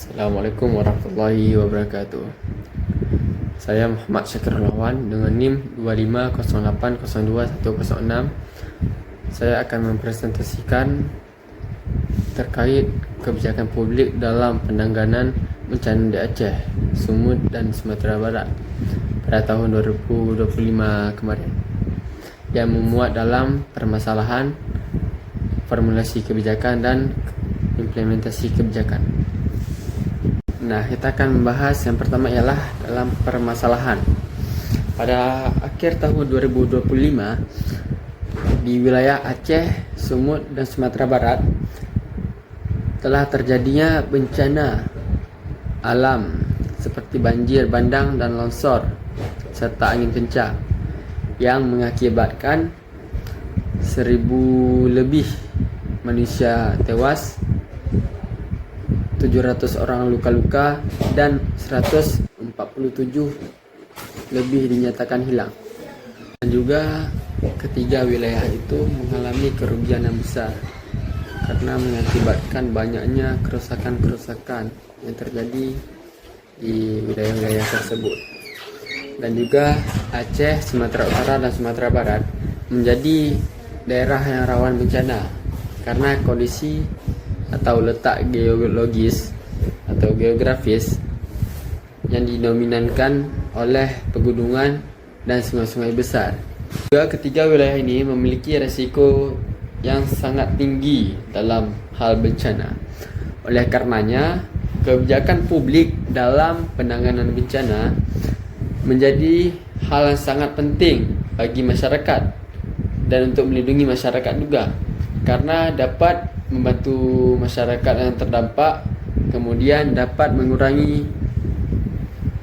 Assalamualaikum warahmatullahi wabarakatuh. Saya Muhammad Syakir Lawan dengan NIM 250802106. Saya akan mempresentasikan terkait kebijakan publik dalam penanganan bencana di Aceh, Sumut dan Sumatera Barat pada tahun 2025 kemarin, yang memuat dalam permasalahan, formulasi kebijakan dan implementasi kebijakan. Nah, kita akan membahas yang pertama ialah dalam permasalahan. Pada akhir tahun 2025 di wilayah Aceh, Sumut dan Sumatera Barat telah terjadinya bencana alam seperti banjir bandang dan longsor serta angin kencang yang mengakibatkan 1,000 lebih manusia tewas, 700 orang luka-luka dan 147 lebih dinyatakan hilang. Dan juga ketiga wilayah itu mengalami kerugian yang besar karena mengakibatkan banyaknya kerusakan-kerusakan yang terjadi di wilayah-wilayah tersebut. Dan juga Aceh, Sumatera Utara dan Sumatera Barat menjadi daerah yang rawan bencana karena kondisi atau letak geologis atau geografis yang dinominankan oleh pegunungan dan sungai-sungai besar. Juga ketiga wilayah ini memiliki resiko yang sangat tinggi dalam hal bencana. Oleh karenanya, kebijakan publik dalam penanganan bencana menjadi hal yang sangat penting bagi masyarakat dan untuk melindungi masyarakat juga, karena dapat membantu masyarakat yang terdampak, kemudian dapat mengurangi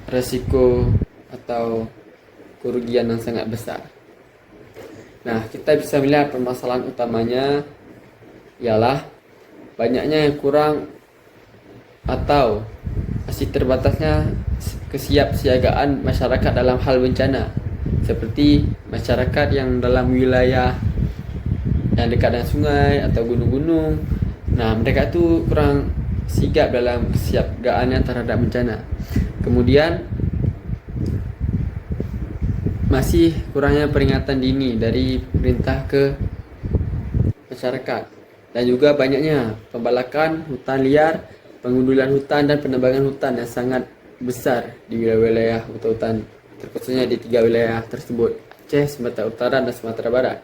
resiko atau kerugian yang sangat besar. Nah, kita bisa melihat permasalahan utamanya ialah banyaknya yang kurang atau masih terbatasnya kesiapsiagaan masyarakat dalam hal bencana, seperti masyarakat yang dalam wilayah yang dekat dengan sungai atau gunung-gunung. Nah, mereka itu kurang sigap dalam kesiapsiagaannya terhadap bencana. Kemudian masih kurangnya peringatan dini dari pemerintah ke masyarakat, dan juga banyaknya pembalakan hutan liar, pengundulan hutan dan penebangan hutan yang sangat besar di wilayah-wilayah hutan, terkhususnya di tiga wilayah tersebut, Aceh, Sumatera Utara dan Sumatera Barat.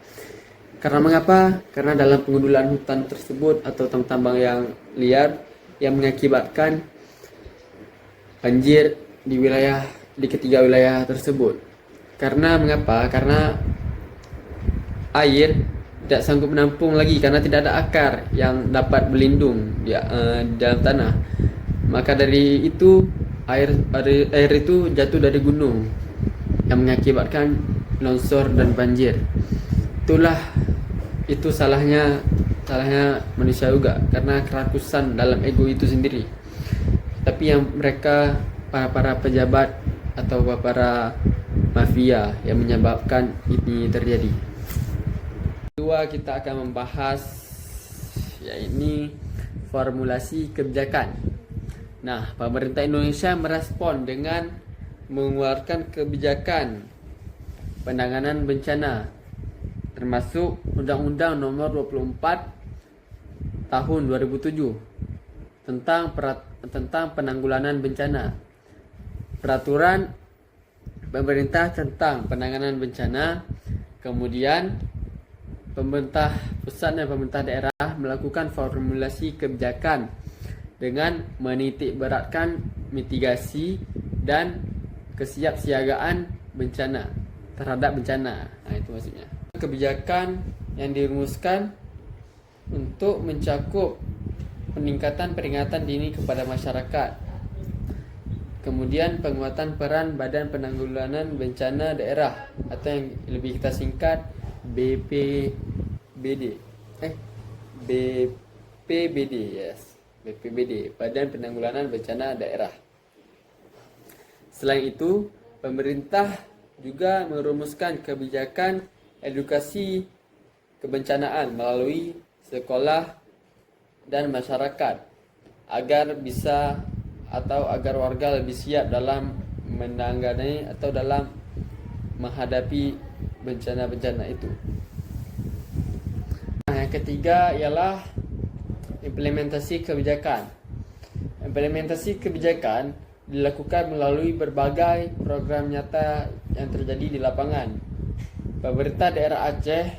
Karena mengapa? Karena dalam pengundulan hutan tersebut atau tambang yang liar yang mengakibatkan banjir di ketiga wilayah tersebut. Karena mengapa? Karena air tidak sanggup menampung lagi karena tidak ada akar yang dapat berlindung di dalam tanah. Maka dari itu air itu jatuh dari gunung yang mengakibatkan longsor dan banjir. Itu salahnya manusia juga, karena kerakusan dalam ego itu sendiri. Tapi yang mereka para pejabat atau para mafia yang menyebabkan ini terjadi. Kedua, kita akan membahas yaitu formulasi kebijakan. Nah, pemerintah Indonesia merespon dengan mengeluarkan kebijakan penanganan bencana, termasuk Undang-Undang Nomor 24 Tahun 2007 tentang penanggulangan bencana, Peraturan Pemerintah tentang penanganan bencana. Kemudian pemerintah pusat dan pemerintah daerah melakukan formulasi kebijakan dengan menitikberatkan mitigasi dan kesiapsiagaan bencana terhadap bencana. Nah, itu maksudnya. Kebijakan yang dirumuskan untuk mencakup peningkatan peringatan dini kepada masyarakat. Kemudian penguatan peran Badan Penanggulangan Bencana Daerah atau yang lebih kita singkat BPBD. BPBD, Badan Penanggulangan Bencana Daerah. Selain itu, pemerintah juga merumuskan kebijakan edukasi kebencanaan melalui sekolah dan masyarakat agar bisa atau agar warga lebih siap dalam menangani atau dalam menghadapi bencana-bencana itu. Nah, yang ketiga ialah implementasi kebijakan. Implementasi kebijakan dilakukan melalui berbagai program nyata yang terjadi di lapangan. Pemerintah daerah Aceh,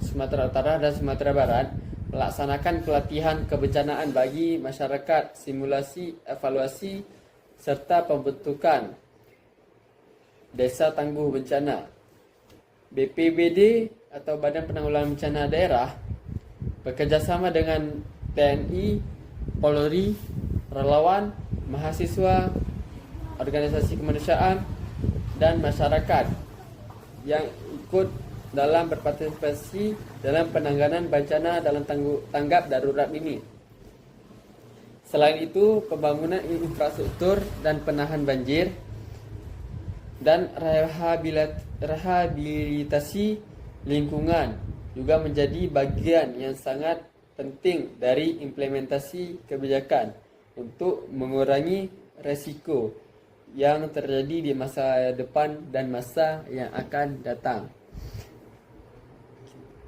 Sumatera Utara, dan Sumatera Barat melaksanakan pelatihan kebencanaan bagi masyarakat, simulasi, evaluasi, serta pembentukan Desa Tangguh Bencana. BPBD atau Badan Penanggulangan Bencana Daerah bekerjasama dengan TNI, Polri, relawan, mahasiswa, organisasi kemanusiaan, dan masyarakat yang ikut dalam berpartisipasi dalam penanganan bencana dalam tanggap darurat ini. Selain itu, pembangunan infrastruktur dan penahan banjir dan rehabilitasi lingkungan juga menjadi bagian yang sangat penting dari implementasi kebijakan untuk mengurangi resiko yang terjadi di masa depan dan masa yang akan datang.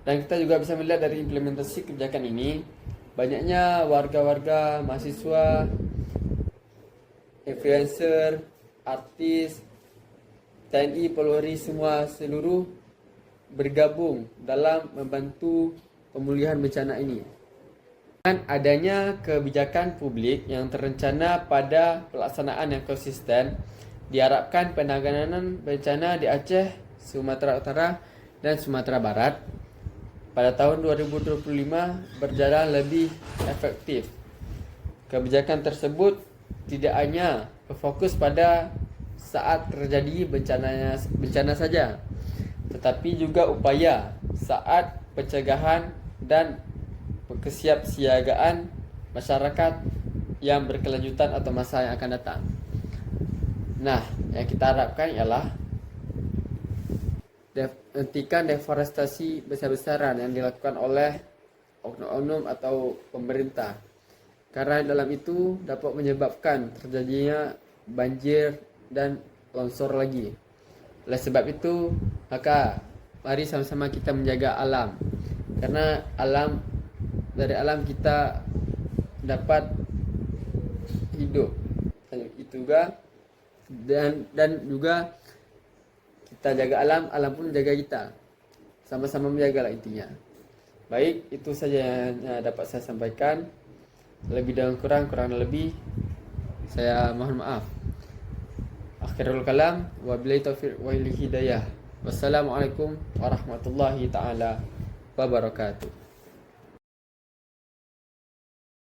Dan kita juga bisa melihat dari implementasi kebijakan ini, banyaknya warga-warga, mahasiswa, influencer, artis, TNI, Polri, semua seluruh bergabung dalam membantu pemulihan bencana ini. Dengan adanya kebijakan publik yang terencana pada pelaksanaan yang konsisten, diharapkan penanganan bencana di Aceh, Sumatera Utara, dan Sumatera Barat pada tahun 2025 berjalan lebih efektif. Kebijakan tersebut tidak hanya berfokus pada saat terjadi bencana saja, tetapi juga upaya saat pencegahan dan kesiapsiagaan masyarakat yang berkelanjutan atau masa yang akan datang. Nah, yang kita harapkan ialah hentikan deforestasi besar-besaran yang dilakukan oleh oknum-oknum atau pemerintah, karena dalam itu dapat menyebabkan terjadinya banjir dan longsor lagi. Oleh sebab itu, maka mari sama-sama kita menjaga alam, karena dari alam kita dapat hidup. Itu juga dan juga kita jaga alam, alam pun jaga kita. Sama-sama menjaga lah intinya. Baik, itu saja yang dapat saya sampaikan. Lebih dan kurang lebih saya mohon maaf. Akhirul kalam, wabillahi taufiq wal hidayah. Wassalamualaikum warahmatullahi taala wabarakatuh.